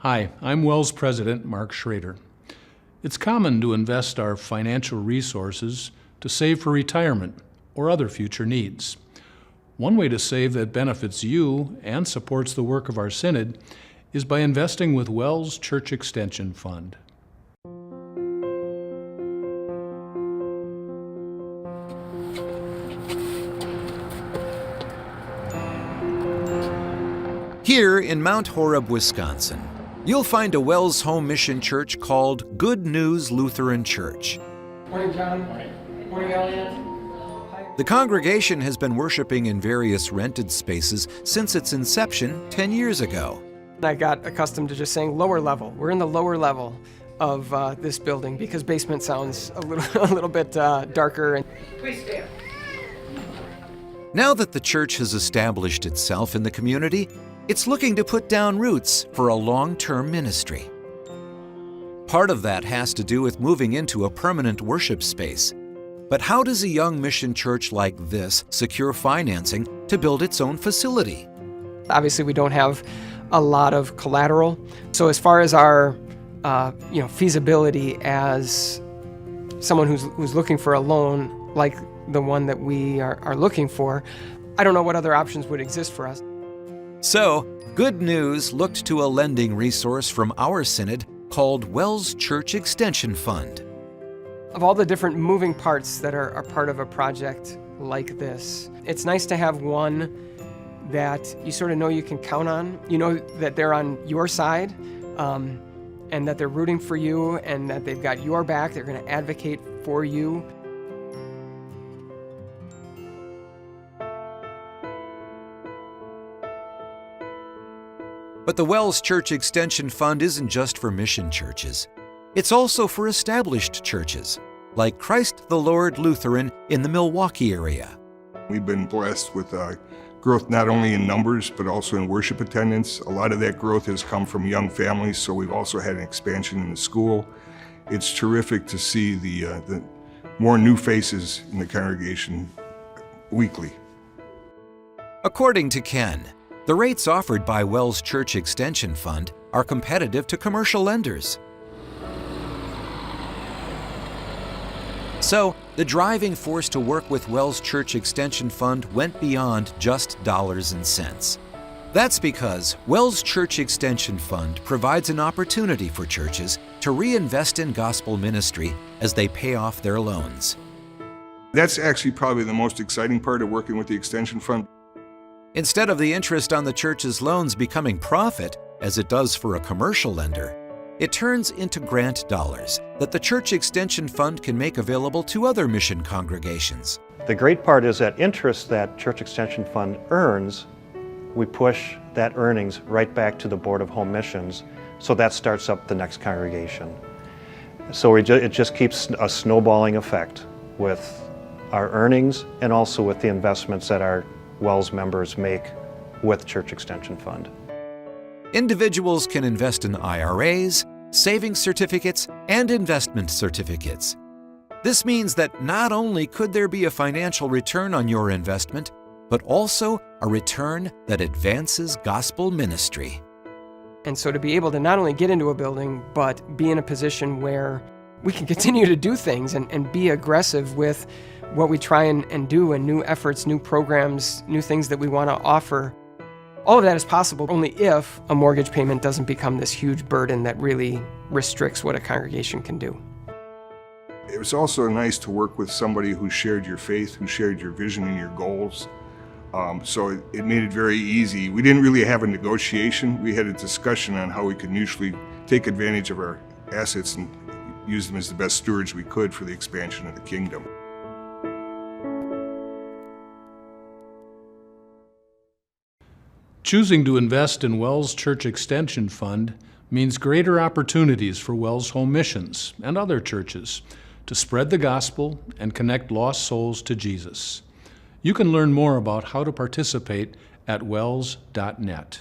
Hi, I'm WELS President Mark Schrader. It's common to invest our financial resources to save for retirement or other future needs. One way to save that benefits you and supports the work of our Synod is by investing with WELS Church Extension Fund. Here in Mount Horeb, Wisconsin, you'll find a WELS home mission church called Good News Lutheran Church. Morning, John. Morning, Elliot. The congregation has been worshiping in various rented spaces since its inception 10 years ago. I got accustomed to just saying lower level. We're in the lower level of this building because basement sounds a little bit darker. Please stand. Now that the church has established itself in the community, it's looking to put down roots for a long-term ministry. Part of that has to do with moving into a permanent worship space. But how does a young mission church like this secure financing to build its own facility? Obviously, we don't have a lot of collateral. So as far as our feasibility as someone who's looking for a loan like the one that we are looking for, I don't know what other options would exist for us. So, Good News looked to a lending resource from our synod called WELS Church Extension Fund. Of all the different moving parts that are part of a project like this, it's nice to have one that you sort of know you can count on. You know that they're on your side and that they're rooting for you and that they've got your back. They're going to advocate for you. But the WELS Church Extension Fund isn't just for mission churches. It's also for established churches, like Christ the Lord Lutheran in the Milwaukee area. We've been blessed with growth not only in numbers, but also in worship attendance. A lot of that growth has come from young families, so we've also had an expansion in the school. It's terrific to see the more new faces in the congregation weekly. According to Ken, the rates offered by WELS Church Extension Fund are competitive to commercial lenders. So, the driving force to work with WELS Church Extension Fund went beyond just dollars and cents. That's because WELS Church Extension Fund provides an opportunity for churches to reinvest in gospel ministry as they pay off their loans. That's actually probably the most exciting part of working with the Extension Fund. Instead of the interest on the church's loans becoming profit, as it does for a commercial lender, it turns into grant dollars that the Church Extension Fund can make available to other mission congregations. The great part is that interest that Church Extension Fund earns, we push that earnings right back to the Board of Home Missions, so that starts up the next congregation. So it just keeps a snowballing effect with our earnings and also with the investments that our WELS members make with Church Extension Fund. Individuals can invest in IRAs, savings certificates, and investment certificates. This means that not only could there be a financial return on your investment, but also a return that advances gospel ministry. And so to be able to not only get into a building, but be in a position where we can continue to do things and be aggressive with what we try and do, and new efforts, new programs, new things that we want to offer. All of that is possible only if a mortgage payment doesn't become this huge burden that really restricts what a congregation can do. It was also nice to work with somebody who shared your faith, who shared your vision and your goals. So it made it very easy. We didn't really have a negotiation. We had a discussion on how we could mutually take advantage of our assets and use them as the best stewards we could for the expansion of the kingdom. Choosing to invest in WELS Church Extension Fund means greater opportunities for WELS Home Missions and other churches to spread the gospel and connect lost souls to Jesus. You can learn more about how to participate at wels.net.